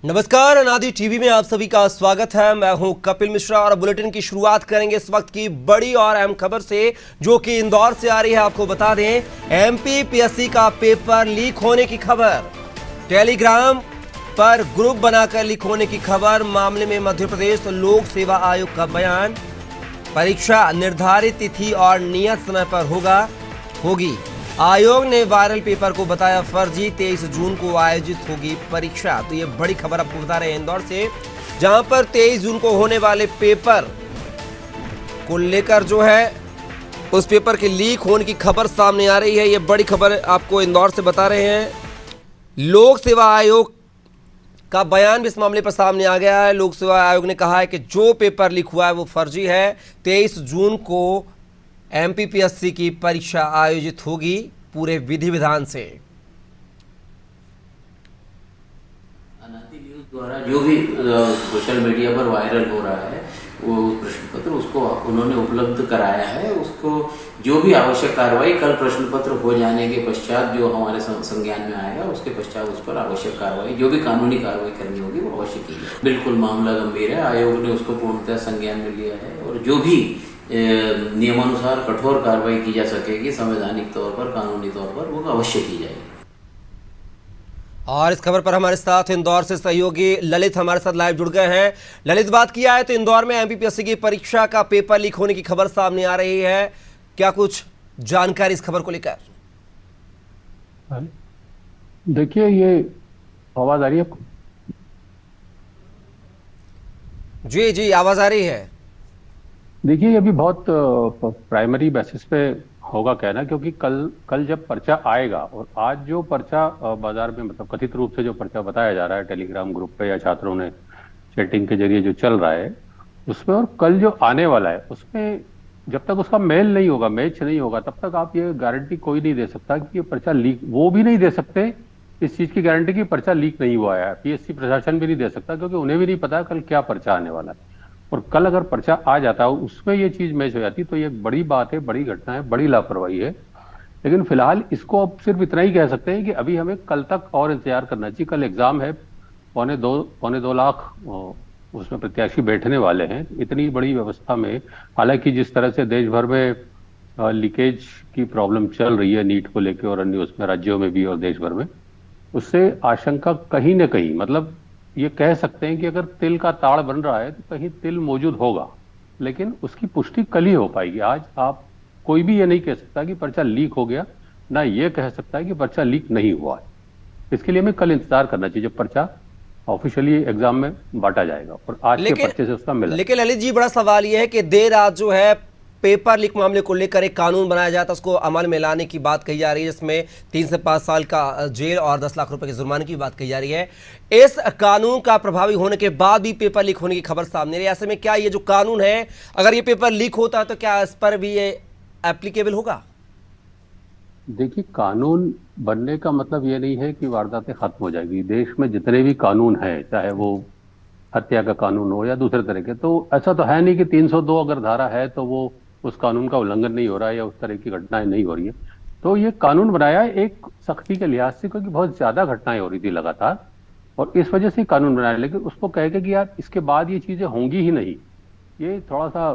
नमस्कार, अनादि टीवी में आप सभी का स्वागत है। मैं हूं कपिल मिश्रा और बुलेटिन की शुरुआत करेंगे इस वक्त की बड़ी और अहम खबर से, जो कि इंदौर से आ रही है। आपको बता दें, एमपीपीएससी का पेपर लीक होने की खबर, टेलीग्राम पर ग्रुप बनाकर लीक होने की खबर। मामले में मध्य प्रदेश लोक सेवा आयोग का बयान, परीक्षा निर्धारित तिथि और नियत समय पर होगी। आयोग ने वायरल पेपर को बताया फर्जी। 23 जून को आयोजित होगी परीक्षा। तो ये बड़ी खबर आपको बता रहे हैं इंदौर से, जहां पर 23 जून को होने वाले पेपर को लेकर जो है उस पेपर के लीक होने की खबर सामने आ रही है। ये बड़ी खबर आपको इंदौर से बता रहे हैं। लोक सेवा आयोग का बयान भी इस मामले पर सामने आ गया है। लोक सेवा आयोग ने कहा है कि जो पेपर लीक हुआ है वो फर्जी है। 23 जून को एमपीपीएससी की परीक्षा आयोजित होगी पूरे विधि विधान से। अनादि न्यूज द्वारा जो भी सोशल मीडिया पर वायरल हो रहा है वो प्रश्न पत्र उसको उन्होंने उपलब्ध कराया है। उसको जो भी आवश्यक कार्रवाई कल प्रश्न पत्र हो जाने के पश्चात जो हमारे संज्ञान में आएगा उसके पश्चात उस पर आवश्यक कार्रवाई, जो भी कानूनी कार्रवाई करनी होगी वो अवश्य की जाए। बिल्कुल मामला गंभीर है। आयोग ने उसको पूर्णतः संज्ञान में लिया है और जो भी नियमानुसार कठोर कार्रवाई की जा सकेगी संवैधानिक तौर पर, कानूनी तौर पर, वो अवश्य की जाएगी। और इस खबर पर हमारे साथ इंदौर से सहयोगी ललित हमारे साथ लाइव जुड़ गए हैं। ललित, बात किया है तो इंदौर में एमपीपीएससी की परीक्षा का पेपर लीक होने की खबर सामने आ रही है। क्या कुछ जानकारी इस खबर को लेकर? देखिए, ये आवाज आ रही है आपको? जी जी, आवाज आ रही है। देखिए, ये भी बहुत प्राइमरी बेसिस पे होगा कहना, क्योंकि कल जब पर्चा आएगा और आज जो पर्चा बाजार में, मतलब कथित रूप से जो पर्चा बताया जा रहा है टेलीग्राम ग्रुप पे या छात्रों ने चैटिंग के जरिए जो चल रहा है उसमें, और कल जो आने वाला है उसमें, जब तक उसका मेल नहीं होगा, मैच नहीं होगा, तब तक आप ये गारंटी कोई नहीं दे सकता कि ये पर्चा लीक, वो भी नहीं दे सकते इस चीज की गारंटी कि पर्चा लीक नहीं हुआ है। पीएससी प्रशासन भी नहीं दे सकता, क्योंकि उन्हें भी नहीं पता कल क्या पर्चा आने वाला है। और कल अगर पर्चा आ जाता है उसमें ये चीज मैच हो जाती तो ये बड़ी बात है, बड़ी घटना है, बड़ी लापरवाही है। लेकिन फिलहाल इसको अब सिर्फ इतना ही कह सकते हैं कि अभी हमें कल तक और इंतजार करना चाहिए। कल एग्जाम है, पौने दो लाख उसमें प्रत्याशी बैठने वाले हैं। इतनी बड़ी व्यवस्था में, हालांकि जिस तरह से देश भर में लीकेज की प्रॉब्लम चल रही है नीट को लेकर और अन्य उसमें राज्यों में भी और देश भर में, उससे आशंका कहीं ना कहीं, मतलब ये कह सकते हैं कि अगर तिल का ताड़ बन रहा है तो कहीं तिल मौजूद होगा, लेकिन उसकी पुष्टि कल ही हो पाएगी। आज आप कोई भी ये नहीं कह सकता कि पर्चा लीक हो गया, ना ये कह सकता है कि पर्चा लीक नहीं हुआ है। इसके लिए हमें कल इंतजार करना चाहिए जब पर्चा ऑफिशियली एग्जाम में बांटा जाएगा और आज के पर्चे से उसका मिला। लेकिन ललित जी, बड़ा सवाल यह है कि देर रात जो है पेपर लीक मामले को लेकर एक कानून बनाया जाता है, उसको अमल में लाने की बात कही जा रही है, जिसमें 3 से 5 साल का जेल और 10 लाख रुपए के जुर्माने की बात कही जा रही है। इस कानून का प्रभावी होने के बाद भी पेपर लीक होने की खबर सामने आ रही है। ऐसे में क्या ये जो कानून है, अगर ये पेपर लीक होता है तो क्या इस पर भी ये एप्लीकेबल होगा? देखिए, कानून बनने का मतलब ये नहीं है कि वारदातें खत्म हो जाएगी। देश में जितने भी कानून हैं, चाहे वो हत्या का कानून हो या दूसरे तरह के, तो ऐसा तो है नहीं कि 302 अगर धारा है तो वो उस कानून का उल्लंघन नहीं हो रहा है या उस तरह की घटनाएं नहीं हो रही है। तो ये कानून बनाया एक सख्ती के लिहाज से, क्योंकि बहुत ज्यादा घटनाएं हो रही थी लगातार, और इस वजह से कानून बनाया। लेकिन उसको कह के कि यार इसके बाद ये चीजें होंगी ही नहीं, ये थोड़ा सा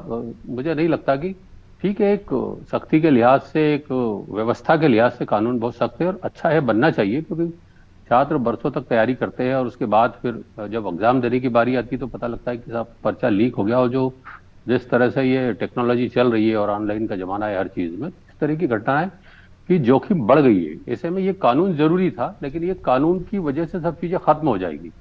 मुझे नहीं लगता कि ठीक है। एक सख्ती के लिहाज से, एक व्यवस्था के लिहाज से कानून बहुत सख्त है और अच्छा है, बनना चाहिए, क्योंकि छात्र बरसों तक तैयारी करते हैं और उसके बाद फिर जब एग्जाम देने की बारी आती है तो पता लगता है कि साहब पर्चा लीक हो गया। और जो जिस तरह से ये टेक्नोलॉजी चल रही है और ऑनलाइन का जमाना है हर चीज में, इस तरह की घटनाएं की जोखिम बढ़ गई है। ऐसे में ये कानून जरूरी था, लेकिन ये कानून की वजह से सब चीजें खत्म हो जाएगी,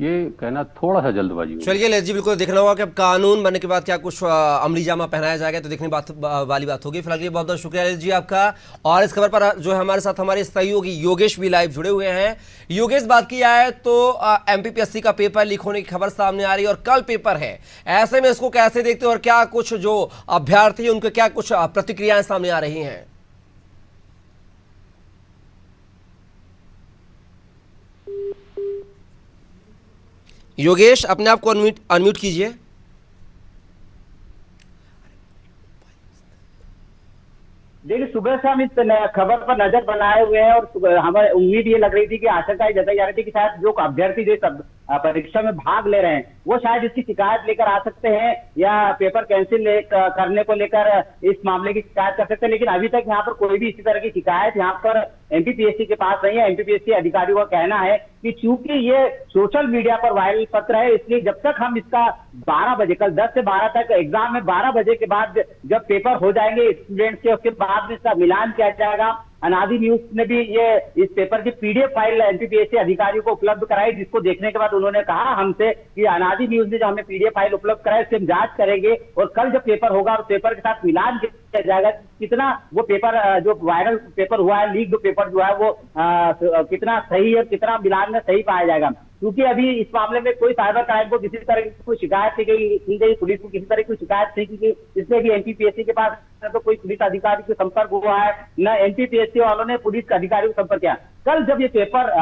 ये कहना थोड़ा सा जल्दबाजी है। चलिए ललित जी, बिल्कुल देखना होगा कि अब कानून बनने के बाद क्या कुछ अमली जामा पहनाया जाएगा, तो देखने वाली बात होगी। फिलहाल के बहुत बहुत शुक्रिया ललित जी आपका। और इस खबर पर जो है हमारे साथ हमारे सहयोगी योगेश भी लाइव जुड़े हुए हैं। योगेश, बात किया है तो एमपीपीएससी का पेपर लीक होने की खबर सामने आ रही है और कल पेपर है, ऐसे में इसको कैसे देखते हो और क्या कुछ जो अभ्यर्थी है उनके क्या कुछ प्रतिक्रियाएं सामने आ रही हैं? योगेश, अपने आप को अनम्यूट कीजिए। देखिए, सुबह से हम इस खबर पर नजर बनाए हुए हैं और हमें उम्मीद ये लग रही थी कि आशंका जताई जा रही थी कि शायद जो अभ्यर्थी जो परीक्षा में भाग ले रहे हैं वो शायद इसकी शिकायत लेकर आ सकते हैं या पेपर कैंसिल करने को लेकर इस मामले की शिकायत कर सकते हैं। लेकिन अभी तक यहाँ पर कोई भी इसी तरह की शिकायत यहाँ पर एमपीपीएससी के पास नहीं है। एमपीपीएससी अधिकारियों का कहना है कि चूंकि ये सोशल मीडिया पर वायरल पत्र है, इसलिए जब तक हम इसका 12 बजे कल 10 से 12 तक एग्जाम में 12 बजे के बाद जब पेपर हो जाएंगे स्टूडेंट्स के, उसके बाद इसका मिलान किया जाएगा। अनादि न्यूज ने भी ये इस पेपर की पीडीएफ फाइल एमपीपीएससी अधिकारियों को उपलब्ध कराई, जिसको देखने के बाद उन्होंने कहा हमसे कि अनादि न्यूज ने जो हमें पीडीएफ फाइल उपलब्ध कराई उससे हम जांच करेंगे और कल जब पेपर होगा और पेपर के साथ मिलान किया जाएगा कितना वो पेपर जो वायरल पेपर हुआ है, लीक पेपर जो है वो कितना सही है, कितना मिलान में सही पाया जाएगा। क्योंकि अभी इस मामले में कोई साइबर क्राइम को किसी तरह की कोई शिकायत की गई, पुलिस को किसी तरह की शिकायत नहीं की गई, इसलिए भी एमपीपीएससी के पास न तो कोई पुलिस अधिकारी से संपर्क हुआ है, न एमपीपीएससी वालों ने पुलिस अधिकारी को संपर्क किया। कल जब ये पेपर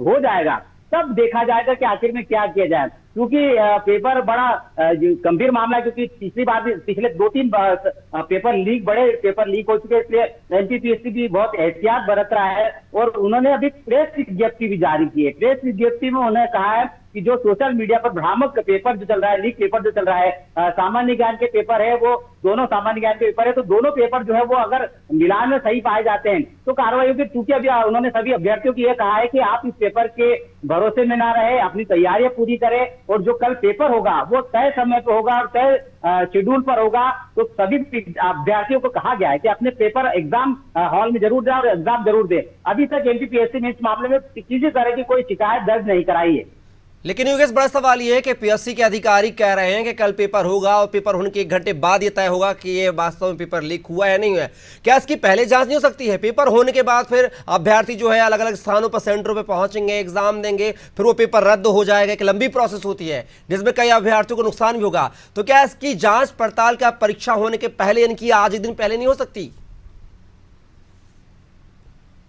हो जाएगा तब देखा जाएगा कि आखिर में क्या किया जाए, क्योंकि पेपर बड़ा गंभीर मामला है। क्योंकि पिछली बार भी पिछले 2-3 बड़े पेपर लीक हो चुके हैं, इसलिए एमपीपीएससी भी बहुत एहतियात बरत रहा है और उन्होंने अभी प्रेस विज्ञप्ति भी जारी की है। प्रेस विज्ञप्ति में उन्होंने कहा है कि जो सोशल मीडिया पर भ्रामक पेपर जो चल रहा है, लीक पेपर जो चल रहा है, सामान्य ज्ञान के पेपर है, वो दोनों सामान्य ज्ञान के पेपर है, तो दोनों पेपर जो है वो अगर मिलान में सही पाए जाते हैं तो कार्रवाई होगी। क्योंकि अभी उन्होंने सभी अभ्यर्थियों को यह कहा है कि आप इस पेपर के भरोसे में ना रहे, अपनी तैयारियां पूरी करें और जो कल पेपर होगा वो तय समय पर होगा और तय शेड्यूल पर होगा। तो सभी अभ्यर्थियों को कहा गया है कि अपने पेपर एग्जाम हॉल में जरूर जाए और एग्जाम जरूर दे। अभी तक एमपीपीएससी ने इस मामले में किसी तरह की कोई शिकायत दर्ज नहीं कराई है। लेकिन योगेश, बड़ा सवाल ये है कि पीएससी के अधिकारी कह रहे हैं कि कल पेपर होगा और पेपर होने के 1 घंटे बाद ये तय होगा कि ये वास्तव में पेपर लीक हुआ है नहीं हुआ है। क्या इसकी पहले जांच नहीं हो सकती है? पेपर होने के बाद फिर अभ्यर्थी जो है अलग अलग स्थानों पर, सेंटरों पर पहुंचेंगे, एग्जाम देंगे, फिर वो पेपर रद्द हो जाएगा। एक लंबी प्रोसेस होती है जिसमें कई अभ्यर्थियों को नुकसान भी होगा। तो क्या इसकी जांच पड़ताल का परीक्षा होने के पहले, यानी कि आज एक दिन पहले नहीं हो सकती?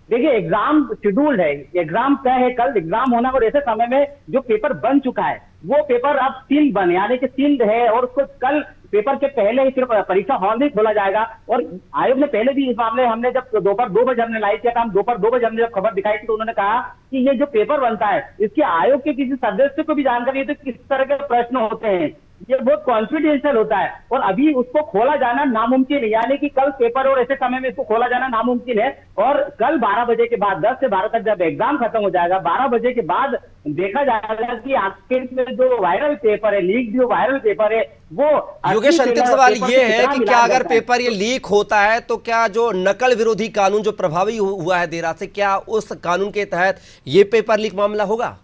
देखिए, एग्जाम शेड्यूल्ड है, एग्जाम तय है, कल एग्जाम होना और ऐसे समय में जो पेपर बन चुका है वो पेपर अब सील्ड बन यानी कि सील्ड है और उसको कल पेपर के पहले ही सिर्फ परीक्षा हॉल में खोला जाएगा। और आयोग ने पहले भी इस मामले हमने जब दोपहर 2 बजे हमने लाइव किया था, हम दोपहर 2 बजे हमने जब खबर दिखाई थी तो उन्होंने कहा कि ये जो पेपर बनता है इसके आयोग के किसी सदस्य को भी जानकारी है तो किस तरह के प्रश्न होते हैं, ये बहुत कॉन्फिडेंशियल होता है और अभी उसको खोला जाना नामुमकिन है। यानी कि कल पेपर और ऐसे समय में इसको खोला जाना नामुमकिन है और कल 12 बजे के बाद 10 से 12 तक जब एग्जाम खत्म हो जाएगा, 12 बजे के बाद देखा जाएगा कि आखिर में जो वायरल पेपर है, लीक जो वायरल पेपर है वो। योगेश, अंतिम सवाल ये है कि क्या अगर पेपर ये लीक होता है तो क्या जो नकल विरोधी कानून जो प्रभावी हुआ है देर रात से, क्या उस कानून के तहत ये पेपर लीक मामला होगा?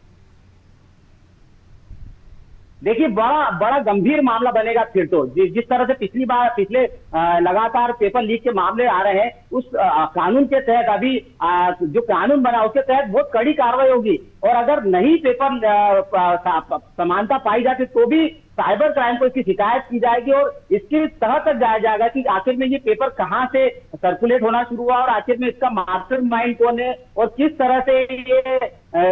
देखिए, बड़ा गंभीर मामला बनेगा फिर तो। जिस तरह से पिछले लगातार पेपर लीक के मामले आ रहे हैं, उस कानून के तहत अभी जो कानून बना उसके तहत बहुत कड़ी कार्रवाई होगी। और अगर नहीं पेपर समानता पाई जाती तो भी साइबर क्राइम को इसकी शिकायत की जाएगी और इसके तह तक जाया जाएगा कि आखिर में ये पेपर कहां से सर्कुलेट होना शुरू हुआ और आखिर में इसका मास्टरमाइंड कौन है और किस तरह से ये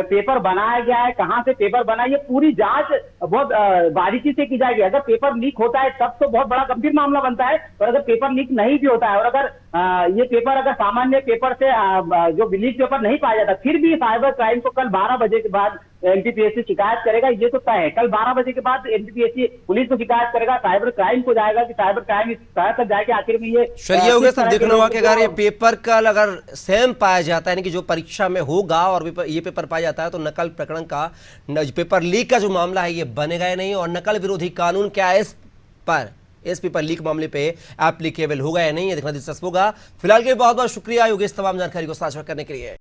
पेपर बनाया गया है, कहां से पेपर बना, ये पूरी जांच बहुत बारीकी से की जाएगी। अगर पेपर लीक होता है तब तो बहुत बड़ा गंभीर मामला बनता है, और अगर पेपर लीक नहीं भी होता है और अगर ये पेपर अगर सामान्य पेपर से जो लीक पेपर नहीं पाया जाता, फिर भी साइबर क्राइम को कल 12 बजे के बाद एनपीपीएससी शिकायत करेगा, ये तो तय है। कल 12 बजे के बाद एनपीपीएससी पुलिस को शिकायत करेगा, साइबर क्राइम को जाएगा कि साइबर क्राइम इस तरह तक जाएगा आखिर में ये। चलिए हो गया, सब देखना होगा कि अगर ये पेपर कल अगर सेम पाया जाता है, यानी कि जो परीक्षा में होगा और ये पेपर पाया जाता है, तो नकल प्रकरण का, पेपर लीक का जो मामला है ये बनेगा या नहीं, और नकल विरोधी कानून क्या इस पेपर लीक मामले पे एप्लीकेबल होगा या नहीं, ये देखना दिलचस्प होगा। फिलहाल के लिए बहुत बहुत शुक्रिया योगेश, तमाम जानकारी को साझा करने के लिए।